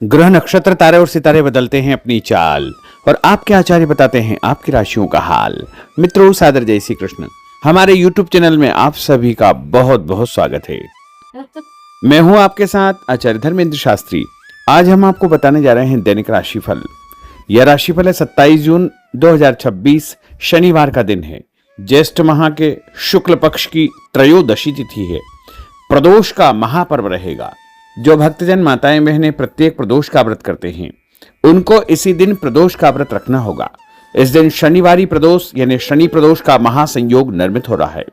ग्रह नक्षत्र तारे और सितारे बदलते हैं अपनी चाल और आपके आचार्य बताते हैं आपकी राशियों का हाल। मित्रों, सादर जय श्री कृष्ण। हमारे YouTube चैनल में आप सभी का बहुत बहुत स्वागत है। मैं हूं आपके साथ आचार्य धर्मेंद्र शास्त्री। आज हम आपको बताने जा रहे हैं दैनिक राशिफल। यह राशिफल है 27 जून 2026 शनिवार का दिन है। ज्येष्ठ माह के शुक्ल पक्ष की त्रयोदशी तिथि है। प्रदोष का महापर्व रहेगा। जो भक्तजन माताएं बहनें प्रत्येक प्रदोष का व्रत करते हैं उनको इसी दिन प्रदोष का व्रत रखना होगा। इस दिन शनिवारी प्रदोष यानी शनि प्रदोष का महासंयोग निर्मित हो रहा है।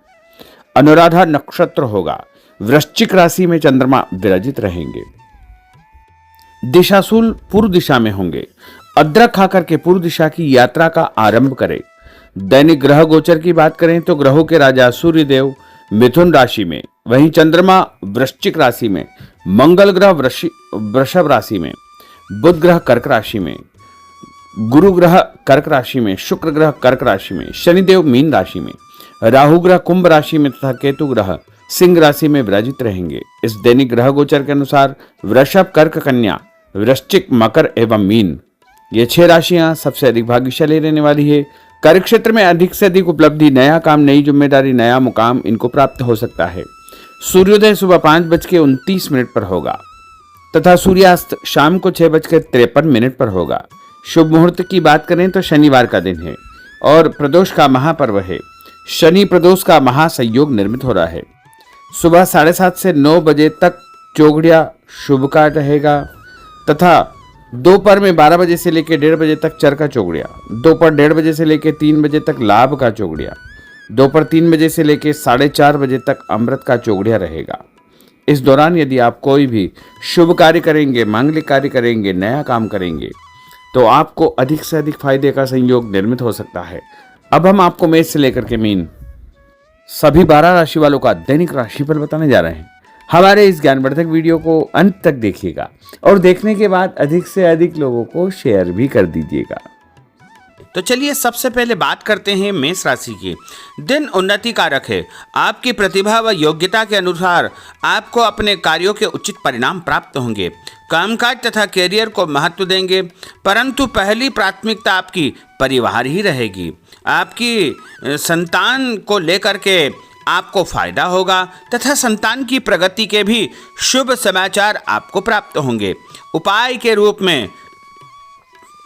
अनुराधा नक्षत्र होगा। वृश्चिक राशि में चंद्रमा विराजित रहेंगे। दिशाशूल पूर्व दिशा में होंगे। अदरक खाकर के पूर्व दिशा की यात्रा का आरंभ करें। दैनिक ग्रह गोचर की बात करें तो ग्रहों के राजा सूर्य देव मिथुन राशि में, वहीं चंद्रमा वृश्चिक राशि में, मंगल ग्रह वृषभ राशि में, बुध ग्रह कर्क राशि में, गुरु ग्रह कर्क राशि में, शुक्र ग्रह कर्क राशि में, शनिदेव मीन राशि में, राहु ग्रह कुंभ राशि में तथा केतु ग्रह सिंह राशि में विराजित रहेंगे। इस दैनिक ग्रह गोचर के अनुसार वृषभ, कर्क, कन्या, वृश्चिक, मकर एवं मीन ये 6 राशियां सबसे अधिक भाग्यशाली रहने वाली है। कार्य क्षेत्र में अधिक से अधिक उपलब्धि, नया काम, नई जिम्मेदारी, नया मुकाम इनको प्राप्त हो सकता है। सूर्योदय सुबह 5:29 पर होगा तथा सूर्यास्त शाम को 6:53 पर होगा। शुभ मुहूर्त की बात करें तो शनिवार का दिन है और प्रदोष का महापर्व है। शनि प्रदोष का महासंयोग निर्मित हो रहा है। सुबह 7:30 से 9 बजे तक चौघड़िया शुभ का रहेगा तथा दोपहर में 12 बजे से लेकर 1:30 बजे तक चर का चौघड़िया, दोपहर 1:30 बजे से लेकर 3 बजे तक लाभ का चौघड़िया, दोपहर 3 बजे से लेकर 4:30 बजे तक अमृत का चौघड़िया रहेगा। इस दौरान यदि आप कोई भी शुभ कार्य करेंगे, मांगलिक कार्य करेंगे, नया काम करेंगे तो आपको अधिक से अधिक फायदे का संयोग निर्मित हो सकता है। अब हम आपको मेष से लेकर के मीन सभी 12 राशि वालों का दैनिक राशिफल बताने जा रहे हैं। हमारे इस ज्ञानवर्धक वीडियो को अंत तक देखिएगा और देखने के बाद अधिक से अधिक लोगों को शेयर भी कर दीजिएगा। तो चलिए सबसे पहले बात करते हैं मेष राशि की। दिन उन्नति कारक है। आपकी प्रतिभा व योग्यता के अनुसार आपको अपने कार्यों के उचित परिणाम प्राप्त होंगे। कामकाज तथा कैरियर को महत्व देंगे, परंतु पहली प्राथमिकता आपकी परिवार ही रहेगी। आपकी संतान को लेकर के आपको फायदा होगा तथा संतान की प्रगति के भी शुभ समाचार आपको प्राप्त होंगे। उपाय के रूप में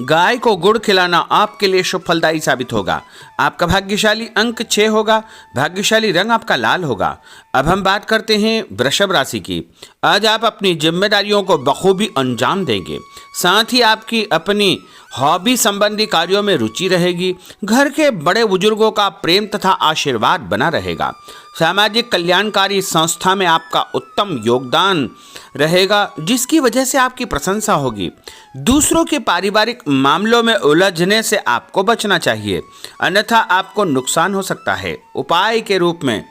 गाय को गुड़ खिलाना आपके लिए शुभ फलदायी साबित होगा। आपका भाग्यशाली अंक 6 होगा। भाग्यशाली रंग आपका लाल होगा। अब हम बात करते हैं वृषभ राशि की। आज आप अपनी जिम्मेदारियों को बखूबी अंजाम देंगे। साथ ही आपकी अपनी हॉबी संबंधी कार्यों में रुचि रहेगी। घर के बड़े बुजुर्गों का प्रेम तथा आशीर्वाद बना रहेगा। सामाजिक कल्याणकारी संस्था में आपका उत्तम योगदान रहेगा, जिसकी वजह से आपकी प्रशंसा होगी। दूसरों के पारिवारिक मामलों में उलझने से आपको बचना चाहिए, अन्यथा आपको नुकसान हो सकता है। उपाय के रूप में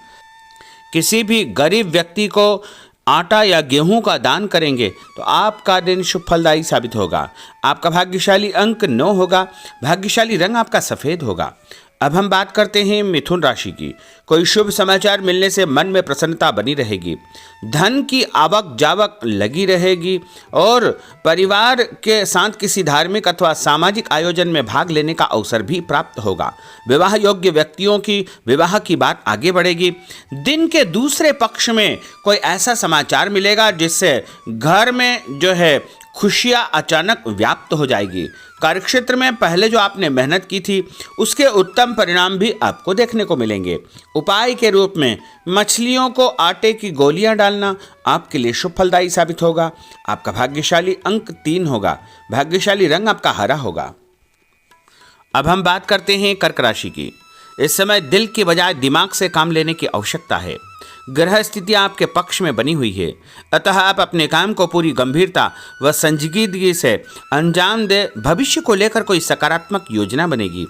किसी भी गरीब व्यक्ति को आटा या गेहूं का दान करेंगे तो आपका दिन शुभ फलदायी साबित होगा। आपका भाग्यशाली अंक 9 होगा। भाग्यशाली रंग आपका सफ़ेद होगा। अब हम बात करते हैं मिथुन राशि की। कोई शुभ समाचार मिलने से मन में प्रसन्नता बनी रहेगी। धन की आवक जावक लगी रहेगी और परिवार के साथ किसी धार्मिक अथवा सामाजिक आयोजन में भाग लेने का अवसर भी प्राप्त होगा। विवाह योग्य व्यक्तियों की विवाह की बात आगे बढ़ेगी। दिन के दूसरे पक्ष में कोई ऐसा समाचार मिलेगा जिससे घर में जो है खुशियां अचानक व्याप्त हो जाएगी। कार्यक्षेत्र में पहले जो आपने मेहनत की थी उसके उत्तम परिणाम भी आपको देखने को मिलेंगे। उपाय के रूप में मछलियों को आटे की गोलियां डालना आपके लिए शुभ फलदायी साबित होगा। आपका भाग्यशाली अंक 3 होगा। भाग्यशाली रंग आपका हरा होगा। अब हम बात करते हैं कर्क राशि की। इस समय दिल के बजाय दिमाग से काम लेने की आवश्यकता है। ग्रह स्थितियाँ आपके पक्ष में बनी हुई है, अतः आप अपने काम को पूरी गंभीरता व संजीदगी से अंजाम दे। भविष्य को लेकर कोई सकारात्मक योजना बनेगी।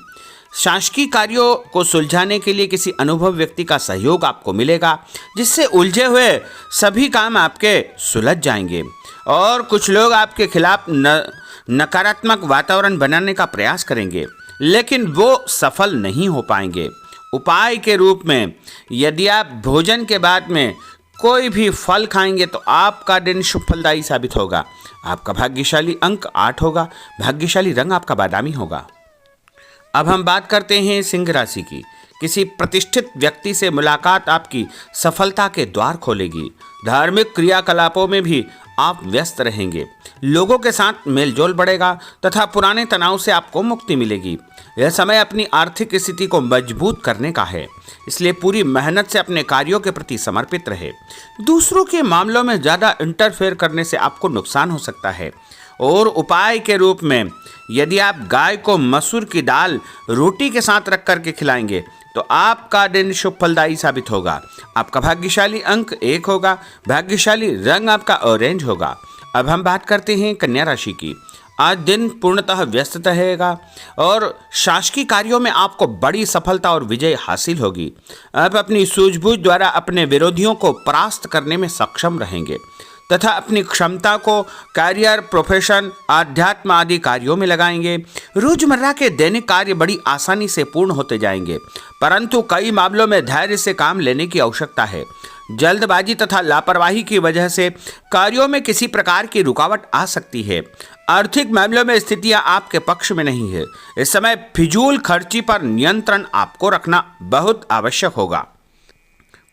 शासकीय कार्यों को सुलझाने के लिए किसी अनुभव व्यक्ति का सहयोग आपको मिलेगा, जिससे उलझे हुए सभी काम आपके सुलझ जाएंगे। और कुछ लोग आपके खिलाफ नकारात्मक वातावरण बनाने का प्रयास करेंगे, लेकिन वो सफल नहीं हो पाएंगे। उपाय के रूप में यदि आप भोजन के बाद में कोई भी फल खाएंगे तो आपका दिन शुभ फलदायी साबित होगा। आपका भाग्यशाली अंक 8 होगा। भाग्यशाली रंग आपका बादामी होगा। अब हम बात करते हैं सिंह राशि की। किसी प्रतिष्ठित व्यक्ति से मुलाकात आपकी सफलता के द्वार खोलेगी। धार्मिक क्रियाकलापों में भी आप व्यस्त रहेंगे। लोगों के साथ मेलजोल बढ़ेगा तथा पुराने तनाव से आपको मुक्ति मिलेगी। यह समय अपनी आर्थिक स्थिति को मजबूत करने का है, इसलिए पूरी मेहनत से अपने कार्यों के प्रति समर्पित रहे। दूसरों के मामलों में ज़्यादा इंटरफेयर करने से आपको नुकसान हो सकता है। और उपाय के रूप में यदि आप गाय को मसूर की दाल रोटी के साथ रख करके खिलाएंगे तो आपका दिन शुभ फलदायी साबित होगा। आपका भाग्यशाली अंक 1 होगा। भाग्यशाली रंग आपका ऑरेंज होगा। अब हम बात करते हैं कन्या राशि की। आज दिन पूर्णतः व्यस्त रहेगा और शासकीय कार्यों में आपको बड़ी सफलता और विजय हासिल होगी। आप अपनी सूझबूझ द्वारा अपने विरोधियों को परास्त करने में सक्षम रहेंगे तथा अपनी क्षमता को करियर, प्रोफेशन, आध्यात्म आदि कार्यों में लगाएंगे। रोजमर्रा के दैनिक कार्य बड़ी आसानी से पूर्ण होते जाएंगे, परंतु कई मामलों में धैर्य से काम लेने की आवश्यकता है। जल्दबाजी तथा लापरवाही की वजह से कार्यों में किसी प्रकार की रुकावट आ सकती है। आर्थिक मामलों में स्थितियां आपके पक्ष में नहीं है। इस समय फिजूल खर्ची पर नियंत्रण आपको रखना बहुत आवश्यक होगा।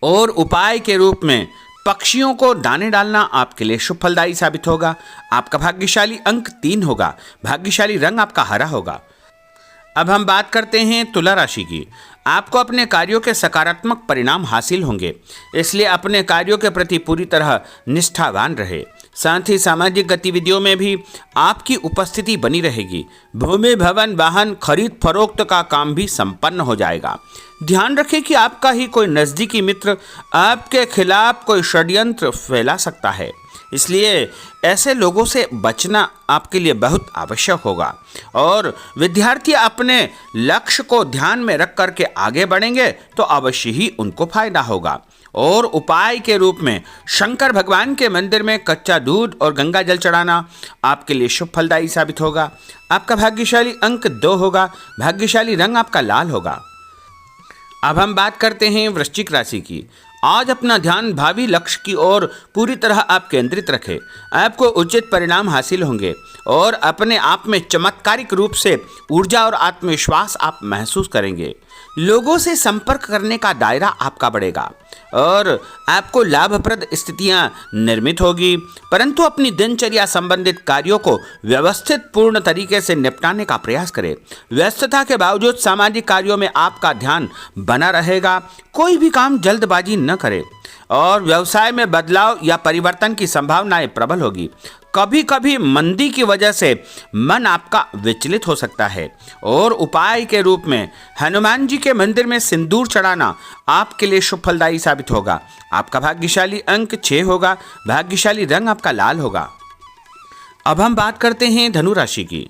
और उपाय के रूप में पक्षियों को दाने डालना आपके लिए शुभ फलदायी साबित होगा। आपका भाग्यशाली अंक 3 होगा। भाग्यशाली रंग आपका हरा होगा। अब हम बात करते हैं तुला राशि की। आपको अपने कार्यों के सकारात्मक परिणाम हासिल होंगे, इसलिए अपने कार्यों के प्रति पूरी तरह निष्ठावान रहे। साथ ही सामाजिक गतिविधियों में भी आपकी उपस्थिति बनी रहेगी। भूमि, भवन, वाहन खरीद फरोख्त का काम भी संपन्न हो जाएगा। ध्यान रखें कि आपका ही कोई नज़दीकी मित्र आपके खिलाफ कोई षड्यंत्र फैला सकता है, इसलिए ऐसे लोगों से बचना आपके लिए बहुत आवश्यक होगा। और विद्यार्थी अपने लक्ष्य को ध्यान में रख करके आगे बढ़ेंगे तो अवश्य ही उनको फायदा होगा। और उपाय के रूप में शंकर भगवान के मंदिर में कच्चा दूध और गंगा जल चढ़ाना आपके लिए शुभ फलदायी साबित होगा। आपका भाग्यशाली अंक 2 होगा। भाग्यशाली रंग आपका लाल होगा। अब हम बात करते हैं वृश्चिक राशि की। आज अपना ध्यान भावी लक्ष्य की ओर पूरी तरह आप केंद्रित रखें। आपको उचित परिणाम हासिल होंगे और अपने आप में चमत्कारिक रूप से ऊर्जा और आत्मविश्वास आप महसूस करेंगे। लोगों से संपर्क करने का दायरा आपका बढ़ेगा और आपको लाभप्रद स्थितियां निर्मित होगी, परंतु अपनी दिनचर्या संबंधित कार्यों को व्यवस्थित पूर्ण तरीके से निपटाने का प्रयास करें। व्यस्तता के बावजूद सामाजिक कार्यों में आपका ध्यान बना रहेगा। कोई भी काम जल्दबाजी न करें और व्यवसाय में बदलाव या परिवर्तन की संभावनाएं प्रबल होगी। कभी कभी मंदी की वजह से मन आपका विचलित हो सकता है। और उपाय के रूप में हनुमान जी के मंदिर में सिंदूर चढ़ाना आपके लिए शुभ फलदायी साबित होगा। आपका भाग्यशाली अंक 6 होगा। भाग्यशाली रंग आपका लाल होगा। अब हम बात करते हैं धनु राशि की।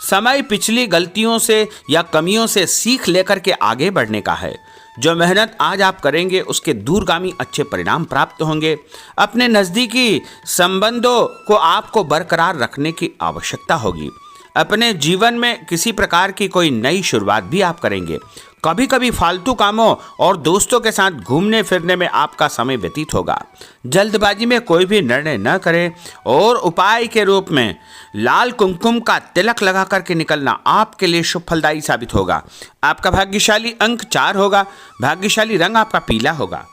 समय पिछली गलतियों से या कमियों से सीख लेकर के आगे बढ़ने का है। जो मेहनत आज आप करेंगे उसके दूरगामी अच्छे परिणाम प्राप्त होंगे। अपने नज़दीकी संबंधों को आपको बरकरार रखने की आवश्यकता होगी। अपने जीवन में किसी प्रकार की कोई नई शुरुआत भी आप करेंगे। कभी कभी फालतू कामों और दोस्तों के साथ घूमने फिरने में आपका समय व्यतीत होगा। जल्दबाजी में कोई भी निर्णय न करें। और उपाय के रूप में लाल कुमकुम का तिलक लगा करके निकलना आपके लिए शुभ फलदायी साबित होगा। आपका भाग्यशाली अंक 4 होगा। भाग्यशाली रंग आपका पीला होगा।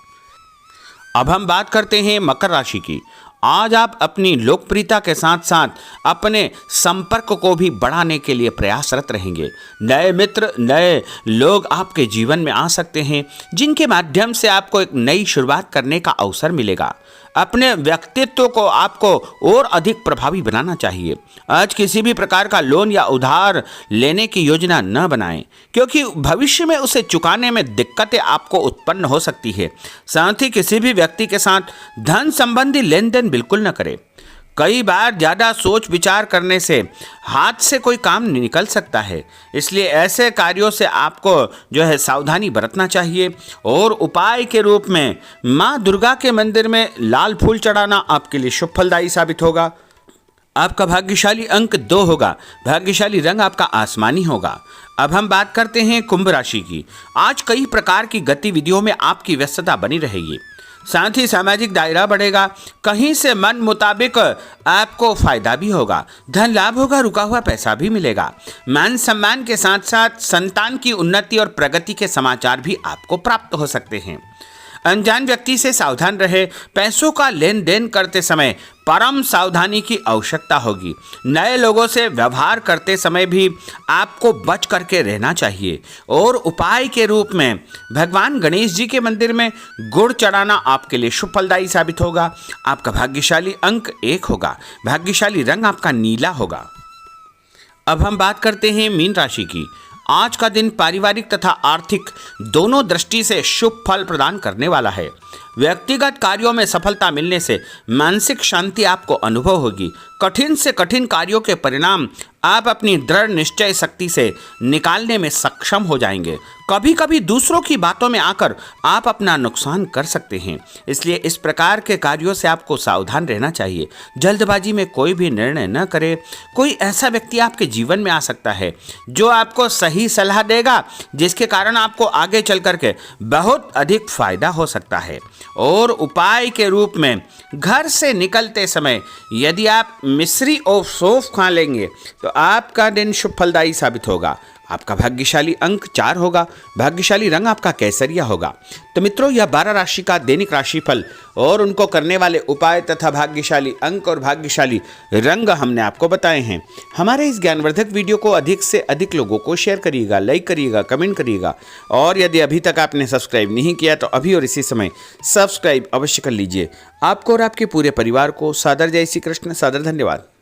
अब हम बात करते हैं मकर राशि की। आज आप अपनी लोकप्रियता के साथ साथ अपने संपर्क को भी बढ़ाने के लिए प्रयासरत रहेंगे। नए मित्र, नए लोग आपके जीवन में आ सकते हैं, जिनके माध्यम से आपको एक नई शुरुआत करने का अवसर मिलेगा। अपने व्यक्तित्व को आपको और अधिक प्रभावी बनाना चाहिए। आज किसी भी प्रकार का लोन या उधार लेने की योजना न बनाएं, क्योंकि भविष्य में उसे चुकाने में दिक्कतें आपको उत्पन्न हो सकती है। साथ ही किसी भी व्यक्ति के साथ धन संबंधी लेन देन बिल्कुल न करें। कई बार ज़्यादा सोच विचार करने से हाथ से कोई काम निकल सकता है, इसलिए ऐसे कार्यों से आपको जो है सावधानी बरतना चाहिए। और उपाय के रूप में माँ दुर्गा के मंदिर में लाल फूल चढ़ाना आपके लिए शुभ फलदायी साबित होगा। आपका भाग्यशाली अंक 2 होगा। भाग्यशाली रंग आपका आसमानी होगा। अब हम बात करते हैं कुंभ राशि की। आज कई प्रकार की गतिविधियों में आपकी व्यस्तता बनी रहेगी। साथ ही सामाजिक दायरा बढ़ेगा। कहीं से मन मुताबिक आपको फायदा भी होगा, धन लाभ होगा, रुका हुआ पैसा भी मिलेगा। मान सम्मान के साथ साथ संतान की उन्नति और प्रगति के समाचार भी आपको प्राप्त हो सकते हैं। अनजान व्यक्ति से सावधान रहे। पैसों का लेन देन करते समय परम सावधानी की आवश्यकता होगी। नए लोगों से व्यवहार करते समय भी आपको बच करके रहना चाहिए। और उपाय के रूप में भगवान गणेश जी के मंदिर में गुड़ चढ़ाना आपके लिए शुभ फलदायी साबित होगा। आपका भाग्यशाली अंक 1 होगा। भाग्यशाली रंग आपका नीला होगा। अब हम बात करते हैं मीन राशि की। आज का दिन पारिवारिक तथा आर्थिक दोनों दृष्टि से शुभ फल प्रदान करने वाला है। व्यक्तिगत कार्यों में सफलता मिलने से मानसिक शांति आपको अनुभव होगी। कठिन से कठिन कार्यों के परिणाम आप अपनी दृढ़ निश्चय शक्ति से निकालने में सक्षम हो जाएंगे। कभी कभी दूसरों की बातों में आकर आप अपना नुकसान कर सकते हैं, इसलिए इस प्रकार के कार्यों से आपको सावधान रहना चाहिए। जल्दबाजी में कोई भी निर्णय न करें। कोई ऐसा व्यक्ति आपके जीवन में आ सकता है जो आपको सही सलाह देगा, जिसके कारण आपको आगे चल करके बहुत अधिक फायदा हो सकता है। और उपाय के रूप में घर से निकलते समय यदि आप मिश्री और सौंफ खा लेंगे तो आपका दिन शुभ फलदायी साबित होगा। आपका भाग्यशाली अंक 4 होगा। भाग्यशाली रंग आपका केसरिया होगा। तो मित्रों, यह 12 राशि का दैनिक राशिफल और उनको करने वाले उपाय तथा भाग्यशाली अंक और भाग्यशाली रंग हमने आपको बताए हैं। हमारे इस ज्ञानवर्धक वीडियो को अधिक से अधिक लोगों को शेयर करिएगा, लाइक करिएगा, कमेंट करिएगा। और यदि अभी तक आपने सब्सक्राइब नहीं किया तो अभी और इसी समय सब्सक्राइब अवश्य कर लीजिए। आपको और आपके पूरे परिवार को सादर जय श्री कृष्ण, सादर धन्यवाद।